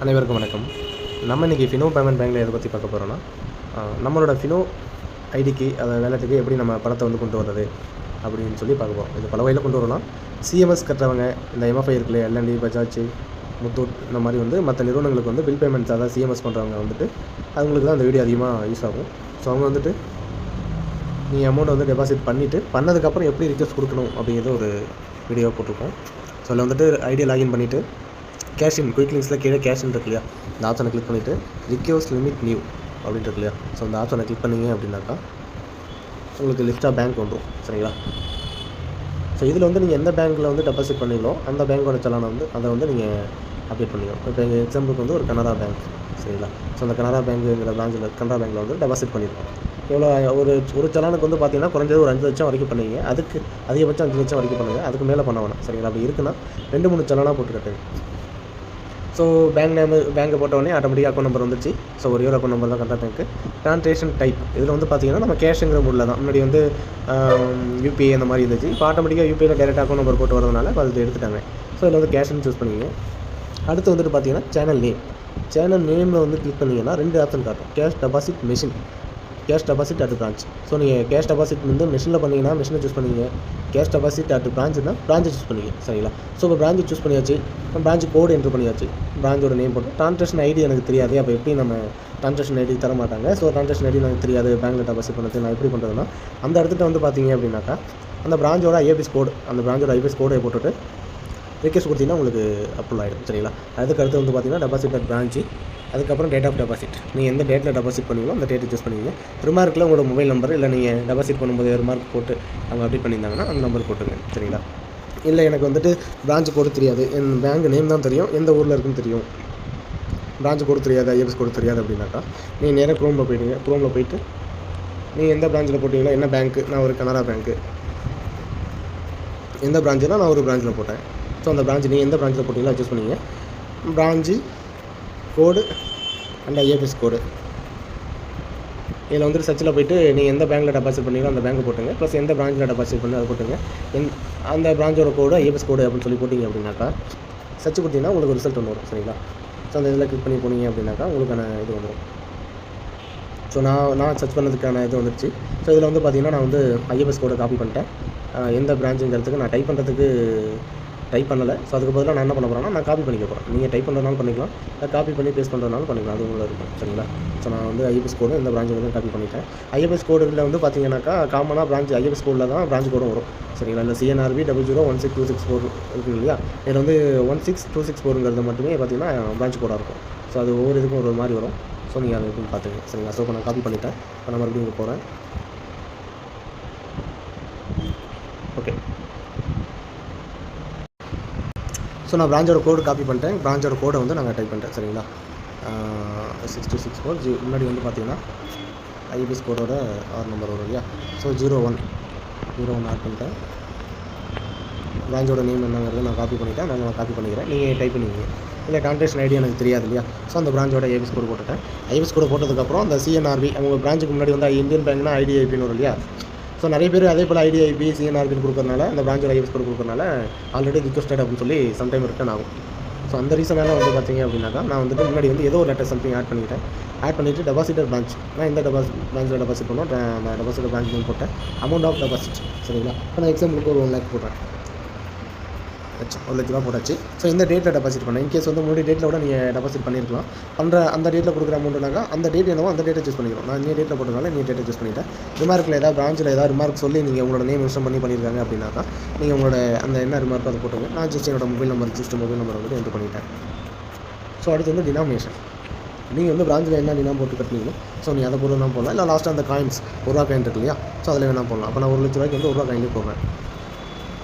அனைவருக்கும் வணக்கம். நம்ம இன்றைக்கி ஃபினோ பேமெண்ட் பேங்க்கில் எதை பற்றி பார்க்க போகிறோன்னா, நம்மளோட ஃபினோ ஐடிக்கு அதை வேலைக்கு எப்படி நம்ம பணத்தை வந்து கொண்டு வர்றது அப்படின்னு சொல்லி பார்க்க போகிறோம். இது பல வகையில் கொண்டு வரலாம். சிஎம்எஸ் கட்டுறவங்க, இந்த எம்எஃப்ஐ இருக்குல்ல, எல்என்டி, பஜாஜ், முத்தூட், இந்த மாதிரி வந்து மற்ற நிறுவனங்களுக்கு வந்து பில் பேமெண்ட்ஸ், அதாவது சிஎம்எஸ் பண்ணுறவங்க வந்துட்டு அவங்களுக்கு தான் அந்த வீடியோ அதிகமாக யூஸ் ஆகும். ஸோ அவங்க வந்துட்டு நீங்கள் அமௌண்ட் வந்து டெபாசிட் பண்ணிவிட்டு பண்ணதுக்கப்புறம் எப்படி ரிக்வெஸ்ட் கொடுக்கணும் அப்படிங்கிறது ஒரு வீடியோ போட்டிருக்கோம். ஸோ அதில் வந்துட்டு ஐடியா லாகின் பண்ணிவிட்டு கேஷின் குயிக் லிங்க்ஸில் கீழே கேஷின் இருக்கு இல்லையா, இந்த ஆப்ஷனை கிளிக் பண்ணிவிட்டு ரிக்வெஸ்ட் லிமிட் நியூ அப்படின்ட்டு இருக்கு இல்லையா, ஸோ இந்த ஆப்ஷனை கிளிக் பண்ணிங்க அப்படின்னாக்கா உங்களுக்கு லிஸ்ட்டாக பேங்க் வந்துடும். சரிங்களா? ஸோ இதில் வந்து நீங்கள் எந்த பேங்க்கில் வந்து டெபாசிட் பண்ணீங்களோ அந்த பேங்க்கோட சலானை வந்து அதை வந்து நீங்கள் அப்டேட் பண்ணிக்கணும். இப்போ எங்கள் எக்ஸாம்பிளுக்கு வந்து ஒரு கனரா பேங்க். சரிங்களா? ஸோ அந்த கனரா பேங்க்குங்கிற பிரான்ச்சில் கனரா பேங்க்கில் வந்து டெபாசிட் பண்ணியிருக்கோம். எவ்வளோ ஒரு சலானுக்கு வந்து பார்த்தீங்கன்னா குறைஞ்சது ஒரு 5 லட்சம் வரைக்கும் பண்ணுவீங்க. அதுக்கு அதிகபட்சம் 5 லட்சம் வரைக்கும் பண்ணுங்கள். அதுக்கு மேலே பண்ண வேணாம். சரிங்களா? அப்படி இருக்குன்னா 2-3 சலானாக போட்டு கட்டுங்க. ஸோ பேங்க்கை போட்டோடனே ஆட்டோமேட்டிக்காக அக்கௌண்ட் நம்பர் வந்துச்சு. ஸோ ஒரே ஒரு அக்கௌண்ட் நம்பர் தான் கரெக்டாக பேங்க்கு. ட்ரான்சாக்ஷன் டைப் இதில் வந்து பார்த்தீங்கன்னா நம்ம கேஷுங்கிற மூடில் தான். முன்னாடி வந்து யூபிஐ அந்த மாதிரி இருந்துச்சு. இப்போ ஆட்டோமேட்டிக்காக யூபிஐயில் டேரெக்டாக அக்கௌண்ட் நம்பர் போட்டு வரதுனால அது எடுத்துட்டாங்க. ஸோ இதில் வந்து கேஷ்னு சூஸ் பண்ணிங்க. அடுத்து வந்துட்டு பார்த்தீங்கன்னா சேனல் நேமில் வந்து கிளிக் பண்ணிங்கன்னா 2 ஆப்ஷன் காட்டும். Cash deposit machine, cash deposit at branch. So நீங்கள் கேஷ் டெபாசிட் வந்து மெஷினில் பண்ணிங்கன்னா மெஷினை சூஸ் பண்ணிங்க. கேஷ் டெபாசிட் அட் பிரான்ச்சுனா பிரான்ச்சை சூஸ் பண்ணிங்க. சரிங்களா? ஸோ இப்போ பிரான்ச்சை சூஸ் பண்ணியாச்சு. பிரான்ச் கோடு என்ட்ரு பண்ணியாச்சு. பிரான்ச்சோட நேம் போட்டு ட்ரான்சாக்ஷன் ஐடி எனக்கு தெரியாது. அப்போ எப்படி நம்ம ட்ரான்சாக்ஷன் ஐடி தர மாட்டாங்க. ஸோ ட்ரான்சாக்ஷன் ஐடி எனக்கு தெரியாது, பேங்க்கில் டெபாசிட் பண்ணுறது நான் எப்படி பண்ணுறதுன்னா, அந்த இடத்துல வந்து பார்த்தீங்க அப்படின்னாக்கா அந்த பிரான்ச்சோட ஐஎஃப்எஸ் கோடு, அந்த பிரான்ச்சோட ஐஎஃப்எஸ் கோடை போட்டுட்டு ரிக்வெஸ்ட் கொடுத்தீங்கன்னா உங்களுக்கு அப்ரூவல் ஆகிடும். சரிங்களா? அதுக்கடுத்து வந்து பார்த்தீங்கன்னா டெபாசிட் அட் பிரான்ச்சு, அதுக்கப்புறம் டேட் ஆஃப் டெபாசிட். நீங்கள் எந்த டேட்டில் டெபாசிட் பண்ணுவீங்களோ அந்த டேட்டை சூஸ் பண்ணிங்க. ரிமார்க்கில் உங்களோட மொபைல் நம்பர், இல்லை நீங்கள் டெபாசிட் பண்ணும்போது ரிமார்க் போட்டு அவங்க அப்டேட் பண்ணியிருந்தாங்கன்னா அந்த நம்பர் போட்டுங்க. சரிங்களா? இல்லை எனக்கு வந்துட்டு பிரான்ச் கோடு தெரியாது, என் பேங்க் நேம் தான் தெரியும், எந்த ஊரில் இருக்குன்னு தெரியும், பிரான்ச் கோடு தெரியாது, ஐஎஃப்எஸ் கோடு தெரியாது அப்படின்னாக்கா நீங்கள் நேராக க்ரோமில் போய்டுங்க. க்ரோமில் போய்ட்டு நீங்கள் எந்த பிரான்ச்சில் போட்டிங்களோ, என்ன பேங்க்கு, நான் ஒரு கனரா பேங்க்கு, எந்த பிரான்ச்சுனா நான் ஒரு பிரான்ச்சில் போட்டேன். ஸோ அந்த பிரான்ச் நீங்கள் எந்த பிரான்ச்சில் போட்டிங்களோ சூஸ் பண்ணிங்க. பிரான்ச்சு கோடு அண்ட் ஐஎஃப்எஸ் கோடு இதில் வந்துட்டு சர்ச்சில் போய்ட்டு நீங்கள் எந்த பேங்க்கில் டெபாசிட் பண்ணீங்களோ அந்த பேங்க்கை போட்டுங்க. ப்ளஸ் எந்த பிரான்ச்சில் டெபாசிட் பண்ணி அதை போட்டுங்க. அந்த பிரான்ச்சோட கோடு ஐஎஃப்எஸ் கோடு அப்படின்னு சொல்லி போட்டிங்க அப்படின்னாக்கா சர்ச் கொடுத்தீங்கன்னா உங்களுக்கு ரிசல்ட் ஒன்று வரும். சரிங்களா? ஸோ அந்த இதில் கிளிக் பண்ணி போனீங்க அப்படின்னாக்கா உங்களுக்கான இது வந்துடும். ஸோ நான் சர்ச் பண்ணதுக்கான இது வந்துடுச்சு. ஸோ இதில் வந்து பார்த்தீங்கன்னா நான் வந்து ஐஎஃப்எஸ் கோடை காப்பி பண்ணிட்டேன். எந்த பிரான்ச்சுங்கிறதுக்கு நான் டைப் பண்ணலை. ஸோ அதுக்கு பதிலாக நான் என்ன பண்ண போகிறேன்னா நான் காப்பி பண்ணிக்க போகிறேன். நீங்கள் டைப் பண்ணுறதுனாலும் பண்ணிக்கலாம், காப்பி பண்ணி பேஸ்ட் பண்ணுறதுனாலும் பண்ணிக்கலாம், அது உங்களை இருக்கும். சரிங்களா? ஸோ நான் வந்து ஐஎஃப்எஸ் கோடு இந்த பிரான்ச் வந்து காப்பி பண்ணிட்டேன். ஐஎஃப்எஸ் கோடில் வந்து பார்த்தீங்கன்னாக்கா காமனாக பிரான்ச் ஐஎஃப்எஸ் கோடில் தான் பிரான்ச் கோடும் வரும். சரிங்களா? இல்லை CNRB 00162664 இருக்குது இல்லையா, இதில் வந்து 16264ங்கிறது மட்டுமே பார்த்தீங்கன்னா பிரான்ச் கோடாக இருக்கும். ஸோ அது ஒவ்வொரு இதுக்கும் ஒரு மாதிரி வரும். ஸோ நீங்கள் அதை எப்படின்னு பார்த்துங்க. சரிங்களா? ஸோ இப்போ நான் காப்பி பண்ணிட்டேன். இப்போ நான் மறுபடியும் இங்கே போகிறேன். ஓகே. ஸோ நான் பிரான்ச்சோட கோடு காப்பி பண்ணிட்டேன். பிரான்ச்சோட கோடை வந்து நாங்கள் டைப் பண்ணிட்டேன். சரிங்களா? 6264 முன்னாடி வந்து பார்த்தீங்கன்னா ஐஎஃப்எஸ் கோடோட ஆர் நம்பர் வரும் இல்லையா, ஸோ 01 ஆட் பண்ணிட்டேன். பிரான்ச்சோட நேம் என்னங்கிறத நான் காப்பி பண்ணிட்டேன். நான் காப்பி பண்ணிக்கிறேன், நீங்கள் டைப் பண்ணிக்கிங்க. இல்லை ட்ரான்சாக்ஷன் ஐடி எனக்கு தெரியாது இல்லையா, ஸோ அந்த பிரான்ச்சோட ஐஎஃப்எஸ் கோடு போட்டுட்டேன். ஐஎஃப்எஸ் கோடு போட்டதுக்கப்புறம் அந்த CNRB அவங்க பிரான்ச்சுக்கு முன்னாடி வந்து இந்தியன் பேங்க்னா IDIPன்னு வரும் இல்லையா, ஸோ நிறைய பேர் அதே போல் IDIP CNRBன்னு கொடுக்குறதுனால அந்த பிரான்ச்சோட ஐஎஃப்எஸ் கோடு கொடுக்குறதுனால ஆல்ரெடி ரிக்வெஸ்டட் அப்படின்னு சொல்லி சம்டைம் ரிட்டன் ஆகும். ஸோ அந்த ரீசனால் வந்து பார்த்தீங்க அப்படின்னாக்கா நான் வந்துட்டு முன்னாடி வந்து ஏதோ ஒரு லெட்டர் சம்திங் ஆட் பண்ணிவிட்டு டெபாசிட்டர் பிரான்ச், நான் இந்த பிரான்ச்சில் டெபாசிட் பண்ணோம், நான் டெபாசிட்டர் பிரான்ச் நேம் போட்டேன். Amount of deposit. சரிங்களா? இப்போ நான் எக்ஸாம்பிளுக்கு ஒரு 1 லேக் போடுறேன். 1 லட்ச ரூபா போட்டாச்சு. ஸோ இந்த டேட்டில் டெபாசிட் பண்ணேன். இன்கேஸ் வந்து முன்னாடி டேட்டில் கூட நீங்கள் டெபாசிட் பண்ணியிருக்கலாம். அந்த டேட்டில் கொடுக்குற அமௌண்ட்டுனாக்கா அந்த டேட் என்னவோ அந்த டேட்டை சூஸ் பண்ணிக்கிறோம். நான் இந்த டேட்டில் போட்டதுனால இந்த டேட்டை சூஸ் பண்ணிவிட்டேன். ரிமார்க்கில் ஏதாவது பிரான்ச்சில் ஏதாவது ரிமார்க் சொல்லி நீங்கள் உங்களோட நேம் மென்ஷன் பண்ணியிருக்காங்க அப்படின்னாக்கா நீங்கள் உங்களோட அந்த என்ன ரிமார்க்கோ அதை போட்டுங்க. நான் ஜஸ்ட் என்னோட மொபைல் நம்பர் வந்து என்ட்ரு பண்ணிட்டேன். ஸோ அடுத்து வந்து டினாமினேஷன். நீங்கள் வந்து பிரான்ச்சில் என்ன டினாம் போட்டு கட்டினீங்களோ ஸோ நீங்கள் அதை பொருள் வேணால் போடலாம். இல்லை லாஸ்ட்டாக அந்த காயின்ஸ் ₹1 காயின் இருக்கு இல்லையா, ஸோ அதில் வேணால் போடலாம். அப்போ நான் 1 லட்ச ரூபாய்க்கு வந்து ₹1 காயின்லேயே போடுறேன்.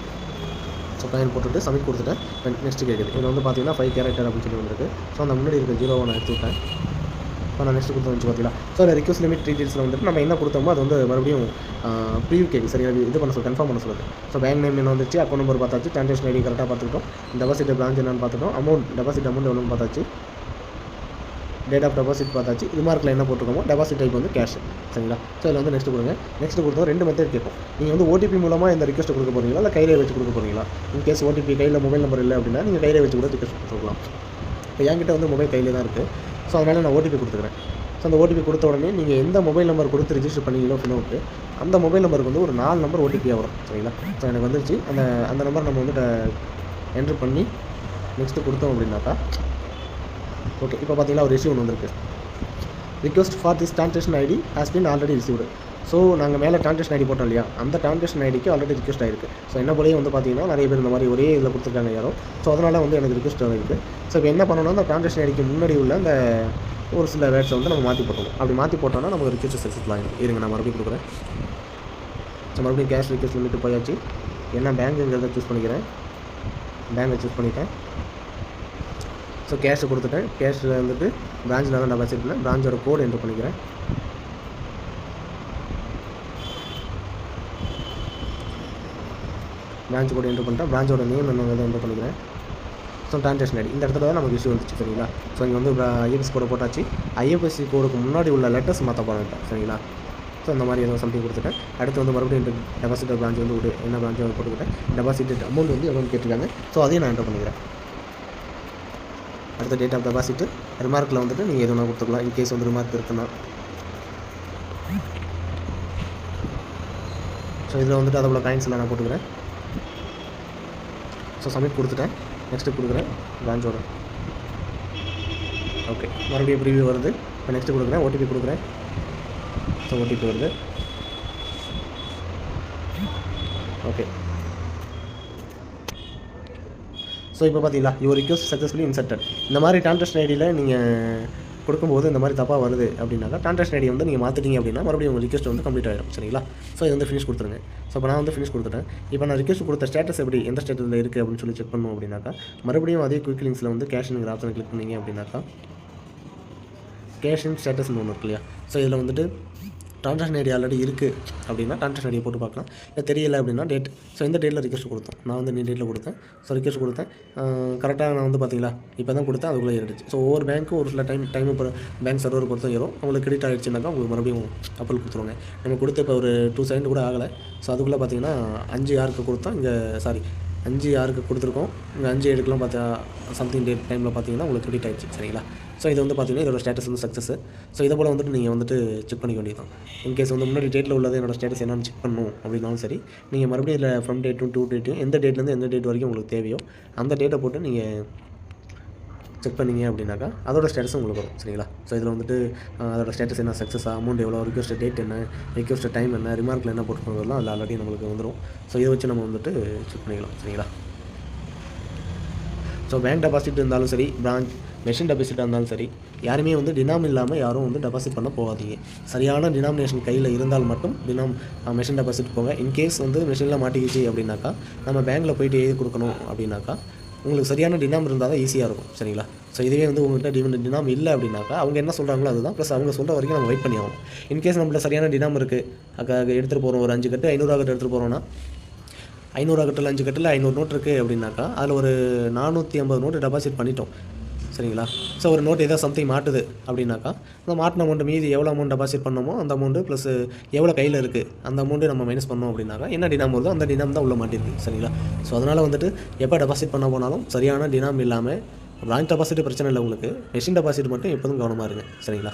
ஸோ காயின் போட்டுட்டு சப்மிட் கொடுத்துட்டேன். நெக்ஸ்ட்டு கேட்குது. இதில் வந்து பார்த்தீங்கன்னா 5 கேரக்டர் அப்படின்னு சொல்லி வந்துருக்கு. ஸோ அந்த முன்னாடி இருக்க 0 நான் எடுத்து விட்டேன். இப்போ நான் நெக்ஸ்ட்டு கொடுத்து வச்சு பார்த்தீங்களா, ஸோ அந்த ரிக்வெஸ்ட் லிமிட் டீட்டெயில்ஸில் வந்துட்டு நம்ம என்ன கொடுத்தோமோ அது வந்து மறுபடியும் ப்ரீவியூ கேட்கு. சரியா? இது பண்ண சொல்லி கன்ஃபார்ம் பண்ண சொல்லுது. ஸோ பேங்க் நேம் என்ன வந்துச்சு, அக்கௌண்ட் நம்பர் பார்த்தாச்சு, ட்ரான்சாக்ஷன் ஐடி கரெக்டாக பார்த்துக்கிட்டோம், டெபாசிட் பிரான்ச் என்னன்னு பார்த்துட்டோம், டெபாசிட் அமௌண்ட் எவ்வளோன்னு பார்த்தாச்சு, டேட் ஆஃப் டெபாசிட் பார்த்தாச்சு, ரிமார்க்கில் என்ன போட்டிருக்கோமோ, டெபாசிட் டைப் வந்து கேஷ். சரிங்களா? ஸோ இதில் வந்து நெக்ஸ்ட் கொடுங்க. நெக்ஸ்ட் கொடுத்தோம் 2 மெத்தட் கேட்போம். நீங்கள் வந்து OTP மூலமாக இந்த ரிக்வெஸ்ட் கொடுக்க போகிறீங்களா, இல்லை கையிலே வச்சு கொடுக்க போகிறீங்களா? இன்கேஸ் OTP கையில் மொபைல் நம்பர் இல்லை அப்படின்னா நீங்கள் கையிலே வச்சு கூட ரிக்வெஸ்ட் கொடுக்கலாம். இப்போ என்கிட்ட வந்து மொபைல் கையில் தான் இருக்குது. ஸோ அதனால் நான் ஓடிபி கொடுத்துக்கிறேன். ஸோ அந்த ஓடிபி கொடுத்த உடனே நீங்கள் எந்த மொபைல் நம்பர் கொடுத்து ரிஜிஸ்டர் பண்ணீங்களோ ஃபினோவுக்கு, அந்த மொபைல் நம்பருக்கு வந்து ஒரு 4 நம்பர் ஓடிபியாக வரும். சரிங்களா? ஸோ எனக்கு வந்துருச்சு. அந்த நம்பர் நம்ம வந்து என்ட்ரு பண்ணி நெக்ஸ்ட்டு கொடுத்தோம் அப்படின்னாக்கா, ஓகே இப்போ பார்த்தீங்கன்னா ஒரு ரிசீவ் ஒன்று வந்திருக்கு. Request for this transaction ID has been already received. So நாங்கள் மேலே ட்ரான்சாக்ஷன் ஐடி போட்டோம் இல்லையா, அந்த ட்ரான்சாக்ஷன் ஐடிக்கு ஆல்ரெடி ரிக்வெஸ்ட் ஆயிருக்கு. ஸோ என்ன போலேயே வந்து பார்த்தீங்கன்னா நிறைய பேர் இந்த மாதிரி ஒரே இதில் கொடுத்துருக்காங்க யாரோ. ஸோ அதனால் வந்து எனக்கு ரிக்வெஸ்ட் ஆகிருக்கு. ஸோ இப்போ என்ன பண்ணணும்னா, அந்த ட்ரான்சாக்ஷன் ஐடிக்கு முன்னாடி உள்ள அந்த ஒரு சில வேர்ட்ஸை வந்து நம்ம மாற்றி போட்டணும். அப்படி மாற்றி போட்டோம்னா நமக்கு ரிக்வெஸ்ட் சக்ஸஸ்ஃபுல் ஆகிடும். இருங்க நான் மறுபடியும் கொடுக்குறேன். ஸோ மறுபடியும் கேஷ் ரிக்வெஸ்ட் லிமிட்டு போயாச்சு. என்ன பேங்க்குங்கிறத சூஸ் பண்ணிக்கிறேன். பேங்கை சூஸ் பண்ணிட்டேன். ஸோ கேஷை கொடுத்துட்டேன். கேஷில் வந்துட்டு பிரான்ச்சில் தான் டெபாசிட் பண்ணேன். பிரான்ச்சோட கோடு என்ட்ரு பண்ணிக்கிறேன். பிரான்ச் கோடு என்ட்ரு பண்ணிட்டேன். பிரான்ச்சோட நேம் என்னங்கிறத என்ட்ரு பண்ணிக்கிறேன். ஸோ ட்ரான்சாக்ஷன் ஐடி இந்த இடத்துல தான் நமக்கு இஷ்யூ வந்துச்சு. சரிங்களா? ஸோ இங்கே வந்து ஐஎஃப்எஸ்சி கோடை போட்டாச்சு. ஐஎஃப்எஸ்சி கோடுக்கு முன்னாடி உள்ள லெட்டர்ஸ் மாற்ற போகிறேன். சரிங்களா? ஸோ இந்த மாதிரி ஏதோ சம்திங் கொடுத்துட்டேன். அடுத்து வந்து மறுபடியும் டெபாசிட் பிரான்ச் வந்து என்ன பிரான்ச் போட்டுக்கிட்டேன். டெபாசிட் அமௌண்ட் வந்து எவ்வளோன்னு கேட்டிருக்காங்க. ஸோ அதையும் நான் என்ட்ரு பண்ணிக்கிறேன். அடுத்த டேட் ஆஃப் டெபாசிட் ரிமார்க்கில் வந்துட்டு நீங்கள் எதுனா கொடுத்துக்கலாம். இன்கேஸ் வந்து ரிமார்க் இருக்குன்னா. ஸோ இதில் வந்துட்டு அதோட காயின்ஸ்லாம் நான் போட்டுக்கிறேன். ஸோ சப்மிட் கொடுத்துட்டேன். நெக்ஸ்ட்டு கொடுக்குறேன் பிரான்ச்சோட. ஓகே மறுபடியும் ப்ரீவியூ வருது. இப்போ நெக்ஸ்ட்டு கொடுக்குறேன். ஓடிபி கொடுக்குறேன். ஸோ ஓடிபி வருது. ஓகே ஸோ இப்போ பார்த்தீங்களா, யுவர் ரிக்வெஸ்ட் சக்ஸஸ்ஃபுல்லி இன்சர்ட்டட். இந்த மாதிரி ட்ரான்சாக்ஷன் ஐடியில் நீங்கள் கொடுக்கும்போது இந்த மாதிரி தப்பாக வருது அப்படின்னாக்கா, ட்ரான்சாக்ஷன் ஐடி வந்து நீங்கள் மாற்றிட்டீங்க அப்படின்னா மறுபடியும் உங்கள் ரிக்வெஸ்ட் வந்து கம்ப்ளீட் ஆகிடும். சரிங்களா? ஸோ இது வந்து ஃபினிஷ் கொடுத்துருங்க. ஸோ இப்போ நான் வந்து ஃபினிஷ் கொடுத்துட்டேன். இப்போ நான் ரிக்வெஸ்ட் கொடுத்த ஸ்டேட்டஸ் எப்படி எந்த ஸ்டேட்டஸில் இருக்குது அப்படின்னு சொல்லி செக் பண்ணணும் அப்படின்னாக்கா, மறுபடியும் அதே குயிக் லிங்க்ஸில் வந்து கேஷ்ங்கிற ஆப்ஷனை கிளிக் பண்ணிங்க அப்படின்னாக்கா, கேஷின் ஸ்டேட்டஸ்னு ஒன்று இருக்கு இல்லையா. ஸோ இதில் வந்துட்டு ட்ரான்சாக்ஷன் ஐடி ஆல்ரெடி இருக்குது அப்படின்னா ட்ரான்சாக்ஷன் ஐடியை போட்டு பார்க்கலாம். இல்லை தெரியலை அப்படின்னா டேட். ஸோ இந்த டேட்டில் ரிக்வெஸ்ட் கொடுத்தோம். நான் வந்து இந்த டேட்டில் கொடுத்தேன். ஸோ ரிக்வெஸ்ட் கொடுத்தேன். கரெக்டாக நான் வந்து பார்த்தீங்களா இப்போ தான் கொடுத்தேன், அதுக்குள்ளே ஏறிடுச்சு. ஸோ ஒவ்வொரு பேங்க்கும் ஒரு சில டைம் இப்போ பேங்க் சர்வர் பொறுத்தும் ஏறும். உங்களுக்கு கிரெடிட் ஆகிடுச்சுனாக்கா உங்களுக்கு மறுபடியும் அப்ரூவல் கொடுத்துருவாங்க. நம்ம கொடுத்த இப்போ ஒரு 2 செகண்ட் கூட ஆகலை. ஸோ அதுக்குள்ளே பார்த்தீங்கன்னா 5 யாருக்கு கொடுத்தோம், இங்கே 5 யாருக்கு கொடுத்துருக்கோம், இங்கே 5 7க்குலாம் பார்த்தா சம்திங் டேட் டைமில் பார்த்தீங்கன்னா உங்களுக்கு கிரெடிட் ஆகிடுச்சு. சரிங்களா? ஸோ இது வந்து பார்த்தீங்கன்னா இதோட ஸ்டேட்டஸ் வந்து சக்ஸஸ். ஸோ இதை போல் வந்துட்டு நீங்கள் வந்துட்டு செக் பண்ணிக்க வேண்டியது தான். இன்கேஸ் வந்து முன்னாடி டேட்டில் உள்ளது என்னோட ஸ்டேட்டஸ் என்னென்னு செக் பண்ணணும் அப்படின்னாலும் சரி, நீங்கள் மறுபடியும் இதில் ஃப்ரம் டேட்டும் டூ டேட்டும் எந்த டேட்லேருந்து எந்த டேட் வரைக்கும் உங்களுக்கு தேவையோ அந்த டேட்டை போட்டு நீங்கள் செக் பண்ணிங்க அப்படின்னாக்கா அதோட ஸ்டேட்டஸ் உங்களுக்கு வரும். சரிங்களா? ஸோ இதில் வந்துட்டு அதோட ஸ்டேட்டஸ் என்ன, சக்ஸஸாக, அமௌண்ட் எவ்வளோ, ரிக்வெஸ்ட் டேட் என்ன, ரிக்வெஸ்ட் டைம் என்ன, ரிமார்க்கில் என்ன போட்டுருக்கிறதெல்லாம் அதில் ஆல்ரெடி நம்மளுக்கு வந்துடும். ஸோ இதை வச்சு நம்ம வந்துட்டு செக் பண்ணிக்கலாம். சரிங்களா? ஸோ பேங்க் டெபாசிட் இருந்தாலும் சரி, பிரான்ச் மெஷின் டெபாசிட்டாக இருந்தாலும் சரி, யாருமே வந்து டினாம் இல்லாமல் யாரும் வந்து டெபாசிட் பண்ண போகாதீங்க. சரியான டினாமினேஷன் கையில் இருந்தால் மட்டும் மெஷின் டெபாசிட் போங்க. இன்கேஸ் வந்து மெஷினில் மாட்டிக்கிச்சு அப்படின்னாக்கா, நம்ம பேங்க்கில் போய்ட்டு எழுதி கொடுக்கணும் அப்படின்னாக்கா, உங்களுக்கு சரியான டினாம் இருந்தால் தான் ஈஸியாக இருக்கும். சரிங்களா? ஸோ இதுவே வந்து உங்கள்கிட்ட டினாம் இல்லை அப்படின்னாக்கா, அவங்க என்ன சொல்கிறாங்களோ அதுதான், ப்ளஸ் அவங்க சொல்கிற வரைக்கும் நம்ம வெயிட் பண்ணி ஆகும். இன்கேஸ் நம்மள சரியான டினாம் இருக்குது, எடுத்துகிட்டு போகிறோம், ஒரு 5 கட்டு 500 கட்டு எடுத்துகிட்டு போகிறோன்னா, 500 கட்டில் 5 கட்டில் 500 நோட் இருக்குது அப்படின்னாக்கா, அதில் ஒரு 450 நோட்டு டெபாசிட் பண்ணிட்டோம். சரிங்களா? ஸோ ஒரு நோட் ஏதோ சம்திங் மாட்டுது அப்படின்னாக்கா, அந்த மாட்டின அமௌண்ட்டு மீதி எவ்வளோ அமௌண்ட் டெபாசிட் பண்ணோமோ அந்த அமௌண்ட்டு ப்ளஸ் எவ்வளோ கையில் இருக்குது அந்த அமௌண்ட்டு நம்ம மைனஸ் பண்ணோம் அப்படின்னாக்கா, என்ன டினாம் வருதோ அந்த டினாம் தான் உள்ள மாட்டிருக்கு. சரிங்களா? ஸோ அதனால் வந்துட்டு எப்போ டெபாசிட் பண்ண போனாலும் சரியான டினாம் இல்லாமல், பேங்க் டெபாசிட் பிரச்சனை இல்லை உங்களுக்கு, மெஷின் டெபாசிட் மட்டும் எப்போதும் கவனமாக இருங்க. சரிங்களா?